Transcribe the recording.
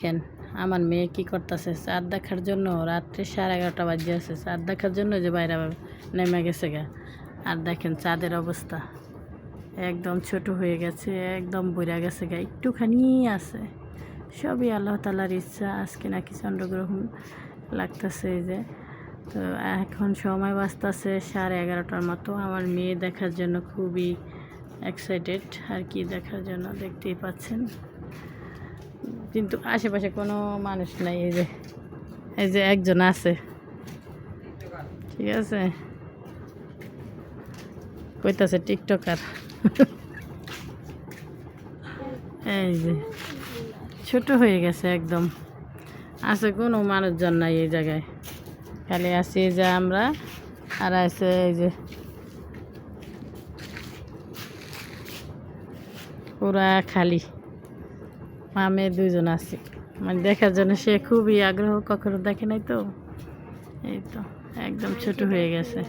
কেন আমার মেয়ে কি করতেছে চাঁদ দেখার জন্য রাত্রে 11:30 বাজে আছে চাঁদ দেখার জন্য যে বাইরে নেমে গেছে গা। আর দেখেন চাঁদের অবস্থা একদম ছোট হয়ে গেছে, একদম বইরা গেছে গা, একটুখানি আছে। সবই আল্লাহ তাআলার ইচ্ছা। আজকে নাকি চন্দ্রগ্রহণ লাগতেছে এই যে। তো এখন সময় বাজতেছে 11:30টার মতো। আমার মেয়ে দেখার জন্য খুবই এক্সাইটেড আর কি দেখার জন্য, দেখতেই পাচ্ছেন। কিন্তু আশেপাশে কোনো মানুষ নাই। এই যে একজন আছে, ঠিক আছে, কইতাছে টিকটকার। এই যে ছোট হয়ে গেছে একদম, আছে কোনো মানুষজন নাই এই জায়গায়, খালি আছি এই যে আমরা, আর আছে এই যে পুরা খালি। মা মেয়ে দুইজন আছি, মানে দেখার জন্য সে খুবই আগ্রহ, কখনো দেখে নাই তো। এই তো একদম ছোট হয়ে গেছে।